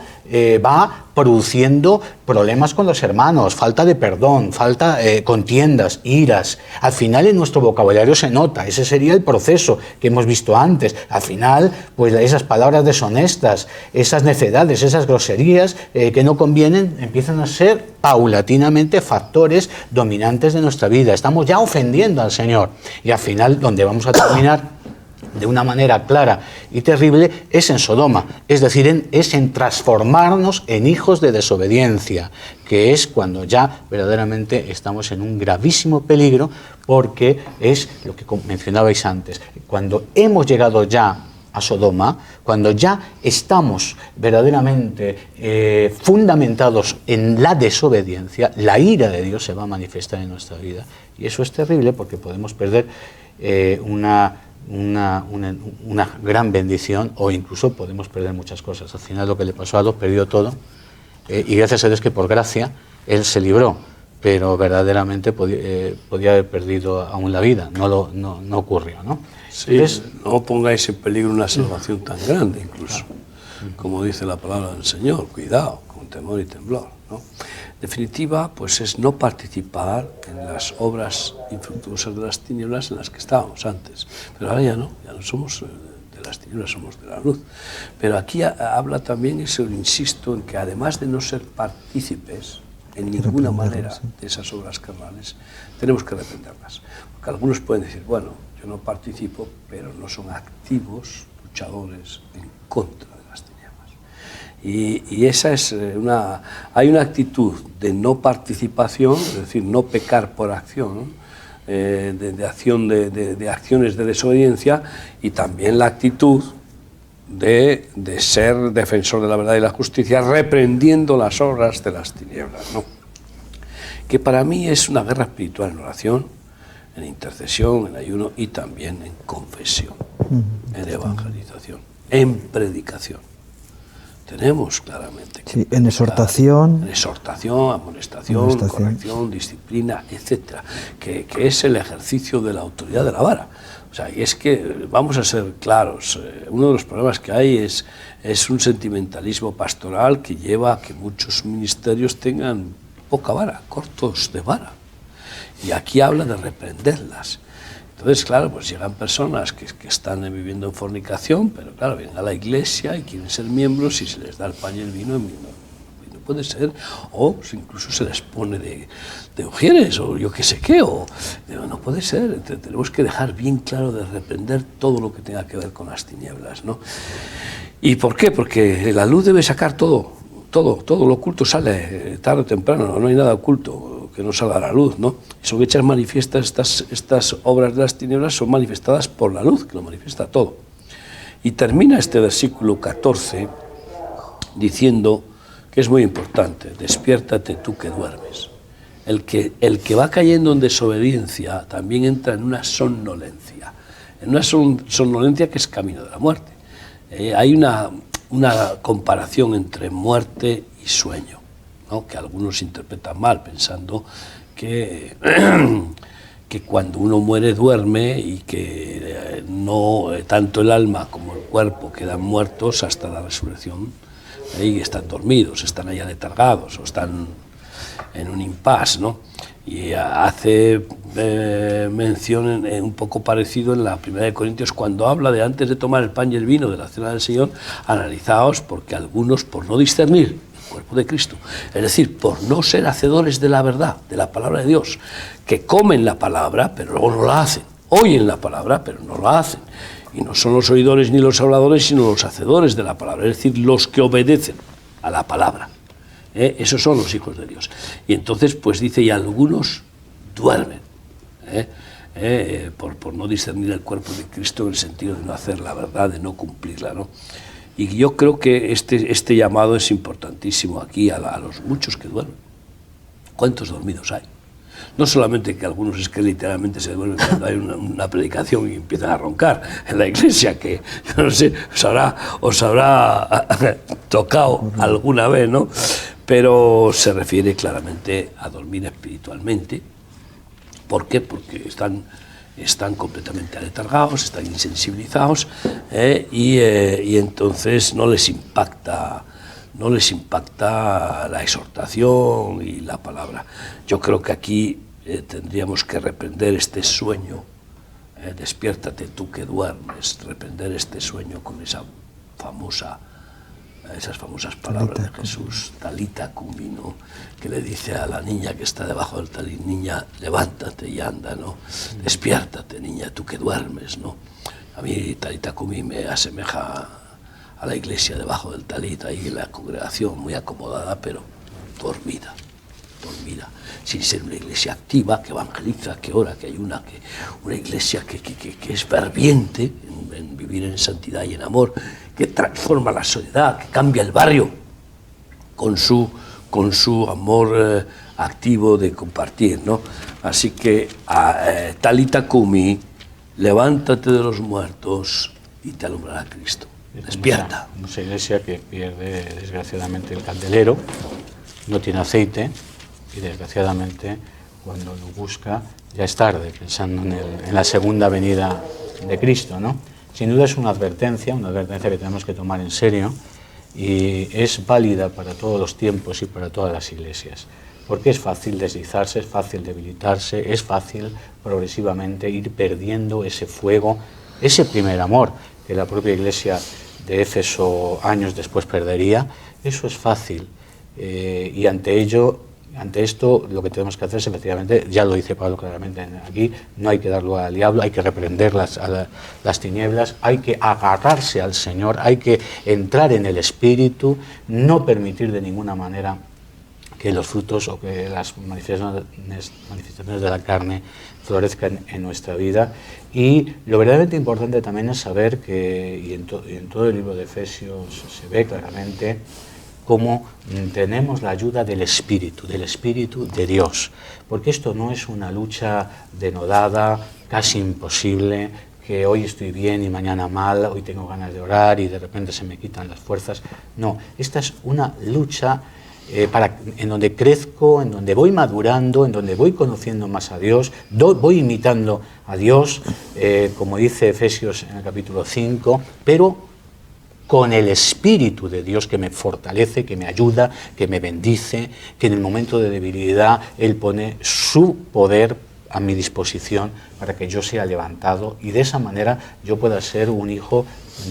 va produciendo problemas con los hermanos, falta de perdón, contiendas, iras. Al final en nuestro vocabulario se nota, ese sería el proceso que hemos visto antes. Al final, pues esas palabras deshonestas, esas necedades, esas groserías que no convienen, empiezan a ser paulatinamente factores dominantes de nuestra vida. Estamos ya ofendiendo al Señor. Y al final, donde vamos a terminar de una manera clara y terrible es en Sodoma, es decir, es en transformarnos en hijos de desobediencia, que es cuando ya verdaderamente estamos en un gravísimo peligro, porque es lo que mencionabais antes, cuando hemos llegado ya a Sodoma, cuando ya estamos verdaderamente fundamentados en la desobediencia, la ira de Dios se va a manifestar en nuestra vida, y eso es terrible porque podemos perder una gran bendición, o incluso podemos perder muchas cosas. Al final lo que le pasó a Lot, perdió todo, y gracias a Dios que por gracia él se libró, pero verdaderamente podía haber perdido aún la vida. No ocurrió, ¿no? Sí, entonces, no pongáis en peligro una salvación tan grande, incluso, como dice la palabra del Señor, cuidado, con temor y temblor, ¿no? En definitiva, pues es no participar en las obras infructuosas de las tinieblas en las que estábamos antes. Pero ahora ya no somos de las tinieblas, somos de la luz. Pero aquí habla también, y se lo insisto, en que además de no ser partícipes en ninguna manera de esas obras carnales, tenemos que reprenderlas. Porque algunos pueden decir, bueno, yo no participo, pero no son activos luchadores en contra de las tinieblas. Y esa es hay una actitud de no participación, es decir, no pecar por acción, de acciones de desobediencia, y también la actitud de ser defensor de la verdad y la justicia, reprendiendo las obras de las tinieblas, ¿no? Que para mí es una guerra espiritual en oración, en intercesión, en ayuno y también en confesión, en evangelización, en predicación. Tenemos claramente que en exhortación. En exhortación, amonestación, corrección, disciplina, etcétera, que es el ejercicio de la autoridad de la vara. O sea, y es que, vamos a ser claros, uno de los problemas que hay es un sentimentalismo pastoral que lleva a que muchos ministerios tengan poca vara, cortos de vara. Y aquí habla de reprenderlas. Entonces, claro, pues llegan personas que están viviendo en fornicación, pero claro, vienen a la iglesia y quieren ser miembros y se les da el pan y el vino, y no puede ser, o incluso se les pone de ujieres, o yo qué sé qué, o no puede ser. Tenemos que dejar bien claro de reprender todo lo que tenga que ver con las tinieblas, ¿no? ¿Y por qué? Porque la luz debe sacar todo lo oculto sale tarde o temprano, no hay nada oculto que no salga a la luz, ¿no? Son hechas manifiestas, estas obras de las tinieblas son manifestadas por la luz, que lo manifiesta todo. Y termina este versículo 14 diciendo que es muy importante: despiértate tú que duermes. El que va cayendo en desobediencia también entra en una somnolencia que es camino de la muerte. Hay una comparación entre muerte y sueño, ¿no? Que algunos interpretan mal, pensando que cuando uno muere duerme y que no tanto el alma como el cuerpo quedan muertos hasta la resurrección, y están dormidos, están allá letargados o están en un impasse, ¿no? Y hace mención un poco parecido en la 1 de Corintios, cuando habla de antes de tomar el pan y el vino de la cena del Señor, analizaos porque algunos, por no discernir el cuerpo de Cristo, es decir, por no ser hacedores de la verdad, de la palabra de Dios, que comen la palabra pero luego no la hacen, oyen la palabra pero no la hacen, y no son los oidores ni los habladores, sino los hacedores de la palabra, es decir, los que obedecen a la palabra. Esos son los hijos de Dios. Y entonces, pues dice, y algunos duermen, por no discernir el cuerpo de Cristo, en el sentido de no hacer la verdad, de no cumplirla, ¿no? Y yo creo que este llamado es importantísimo aquí a los muchos que duermen. ¿Cuántos dormidos hay? No solamente que algunos es que literalmente se duermen cuando hay una predicación y empiezan a roncar en la iglesia, que yo no sé, os habrá tocado alguna vez, ¿no? Pero se refiere claramente a dormir espiritualmente. ¿Por qué? Porque están completamente aletargados, están insensibilizados, y entonces no les impacta la exhortación y la palabra. Yo creo que aquí tendríamos que reprender este sueño, despiértate tú que duermes, reprender este sueño con esas famosas palabras de Jesús, Talita cumi, ¿no? Que le dice a la niña que está debajo del talit: niña, levántate y anda, ¿no? Despiértate, niña, tú que duermes, ¿no? A mí Talita cumi me asemeja a la iglesia debajo del talit, ahí la congregación muy acomodada, pero dormida, sin ser una iglesia activa, que evangeliza, que ora, que ayuna, una iglesia que es ferviente en vivir en santidad y en amor, que transforma la sociedad, que cambia el barrio con su amor activo de compartir, ¿no? Así que Talita cumi, levántate de los muertos y te alumbrará Cristo. Despierta. Mucha iglesia que pierde desgraciadamente el candelero, no tiene aceite, y desgraciadamente cuando lo busca ya es tarde, pensando en la segunda venida de Cristo, ¿no? Sin duda es una advertencia que tenemos que tomar en serio, y es válida para todos los tiempos y para todas las iglesias, porque es fácil deslizarse, es fácil debilitarse, es fácil progresivamente ir perdiendo ese fuego, ese primer amor que la propia iglesia de Éfeso años después perdería. Eso es fácil, y ante esto lo que tenemos que hacer es, efectivamente, ya lo dice Pablo claramente aquí, no hay que dar lugar al diablo, hay que reprender las tinieblas, hay que agarrarse al Señor, hay que entrar en el Espíritu, no permitir de ninguna manera que los frutos o que las manifestaciones de la carne florezcan en nuestra vida. Y lo verdaderamente importante también es saber que, y en todo el libro de Efesios se ve claramente, cómo tenemos la ayuda del Espíritu de Dios, porque esto no es una lucha denodada, casi imposible, que hoy estoy bien y mañana mal, hoy tengo ganas de orar y de repente se me quitan las fuerzas. No, esta es una lucha en donde crezco, en donde voy madurando, en donde voy conociendo más a Dios, voy imitando a Dios, como dice Efesios en el capítulo 5, pero con el Espíritu de Dios que me fortalece, que me ayuda, que me bendice, que en el momento de debilidad Él pone su poder a mi disposición para que yo sea levantado y de esa manera yo pueda ser un hijo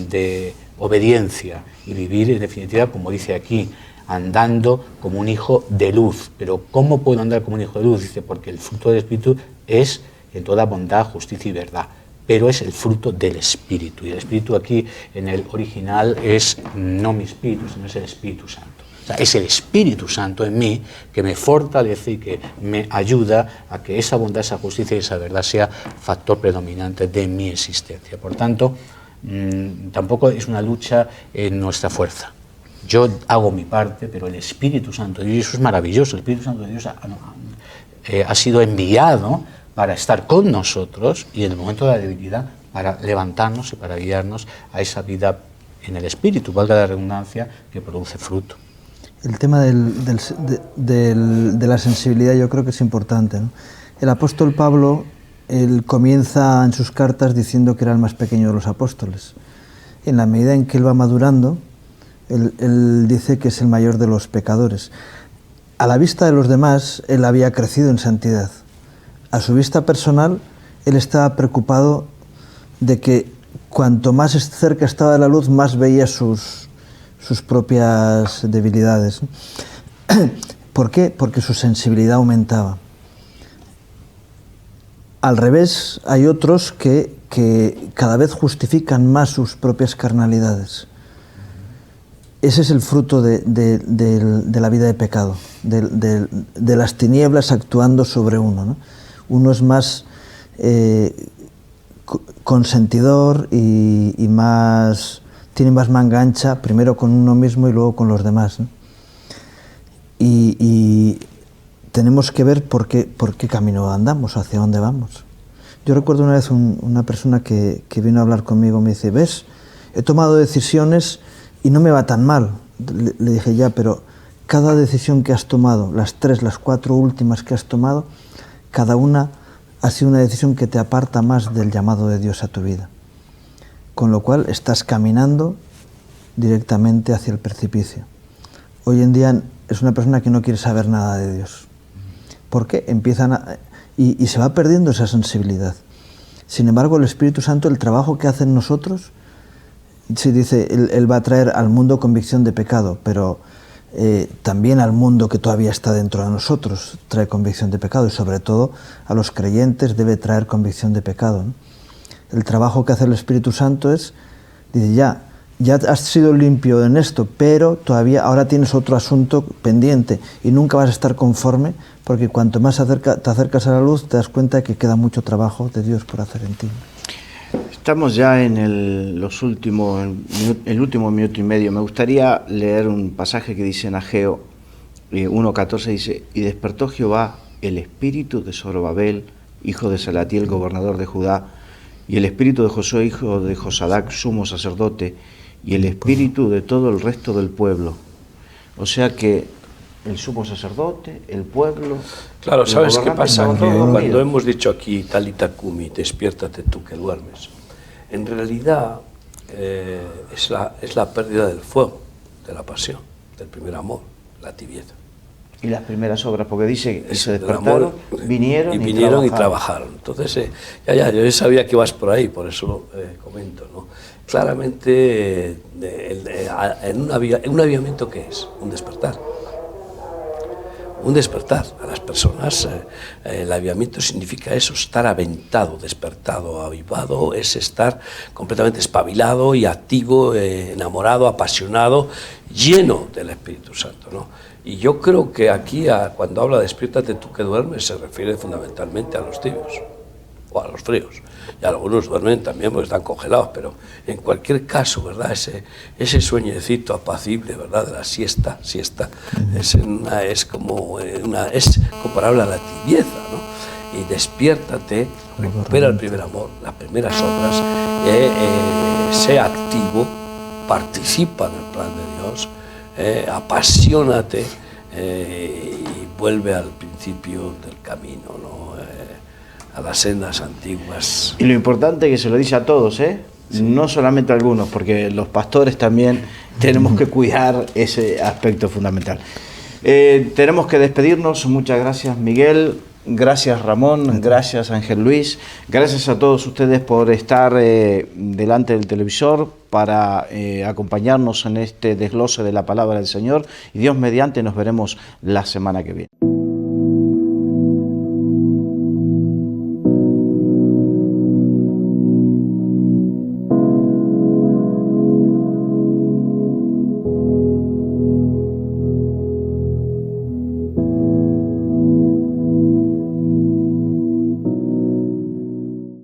de obediencia y vivir en definitiva, como dice aquí, andando como un hijo de luz. Pero ¿cómo puedo andar como un hijo de luz? Dice, porque el fruto del Espíritu es en toda bondad, justicia y verdad, pero es el fruto del Espíritu, y el Espíritu aquí en el original es no mi Espíritu, sino es el Espíritu Santo. O sea, es el Espíritu Santo en mí que me fortalece y que me ayuda a que esa bondad, esa justicia y esa verdad sea factor predominante de mi existencia. Por tanto, tampoco es una lucha en nuestra fuerza. Yo hago mi parte, pero el Espíritu Santo de Dios, y eso es maravilloso, el Espíritu Santo de Dios ha sido enviado para estar con nosotros y en el momento de la debilidad para levantarnos y para guiarnos a esa vida en el Espíritu, valga la redundancia, que produce fruto. El tema de la sensibilidad yo creo que es importante, ¿no? El apóstol Pablo, él comienza en sus cartas diciendo que era el más pequeño de los apóstoles. En la medida en que él va madurando, él dice que es el mayor de los pecadores. A la vista de los demás, él había crecido en santidad. A su vista personal, él estaba preocupado de que cuanto más cerca estaba de la luz, más veía sus propias debilidades. ¿Por qué? Porque su sensibilidad aumentaba. Al revés, hay otros que cada vez justifican más sus propias carnalidades. Ese es el fruto de la vida de pecado, de las tinieblas actuando sobre uno, ¿no? Uno es más consentidor y tiene más manga ancha, primero con uno mismo y luego con los demás, ¿no? Y tenemos que ver por qué camino andamos, hacia dónde vamos. Yo recuerdo una vez una persona que vino a hablar conmigo, me dice, ¿ves? He tomado decisiones y no me va tan mal. Le dije, ya, pero cada decisión que has tomado, las 4 últimas que has tomado, cada una ha sido una decisión que te aparta más del llamado de Dios a tu vida. Con lo cual estás caminando directamente hacia el precipicio. Hoy en día es una persona que no quiere saber nada de Dios. ¿Por qué? Y se va perdiendo esa sensibilidad. Sin embargo, el Espíritu Santo, el trabajo que hace en nosotros, se dice, él va a traer al mundo convicción de pecado, pero también al mundo que todavía está dentro de nosotros trae convicción de pecado, y sobre todo a los creyentes debe traer convicción de pecado, ¿no? El trabajo que hace el Espíritu Santo es, dice, ya has sido limpio en esto, pero todavía ahora tienes otro asunto pendiente y nunca vas a estar conforme, porque cuanto más te acercas a la luz te das cuenta que queda mucho trabajo de Dios por hacer en ti. Estamos ya en el último minuto y medio. Me gustaría leer un pasaje que dice en Ageo 1:14, dice, y despertó Jehová el espíritu de Zorobabel, hijo de Salatiel, gobernador de Judá, y el espíritu de Josué, hijo de Josadac, sumo sacerdote, y el espíritu de todo el resto del pueblo. O sea que el sumo sacerdote, el pueblo... Claro, ¿sabes qué pasa? Que cuando hemos dicho aquí, talita cumi, despiértate tú que duermes, en realidad es la pérdida del fuego, de la pasión, del primer amor, la tibieza. Y las primeras obras, porque dice que se despertaron, vinieron y trabajaron. Entonces, yo sabía que ibas por ahí, por eso comento, ¿no? Claramente, en un avivamiento, ¿qué es? Un despertar. Un despertar a las personas. El avivamiento significa eso, estar aventado, despertado, avivado, es estar completamente espabilado y activo, enamorado, apasionado, lleno del Espíritu Santo, ¿no? Y yo creo que aquí, cuando habla de despiértate tú que duermes, se refiere fundamentalmente a los tibios. o a los fríos. Y algunos duermen también porque están congelados, pero en cualquier caso, ¿verdad? Ese sueñecito apacible, ¿verdad? De la siesta es comparable a la tibieza, ¿no? Y despiértate, recupera el primer amor, las primeras obras, sé activo, participa en el plan de Dios, apasionate y vuelve al principio del camino, ¿no? A las sendas antiguas. Y lo importante es que se lo dice a todos, ¿eh? Sí. No solamente a algunos, porque los pastores también tenemos que cuidar ese aspecto fundamental. Tenemos que despedirnos. Muchas gracias, Miguel. Gracias, Ramón. Gracias, Ángel Luis. Gracias a todos ustedes por estar delante del televisor para acompañarnos en este desglose de la palabra del Señor. Y Dios mediante nos veremos la semana que viene.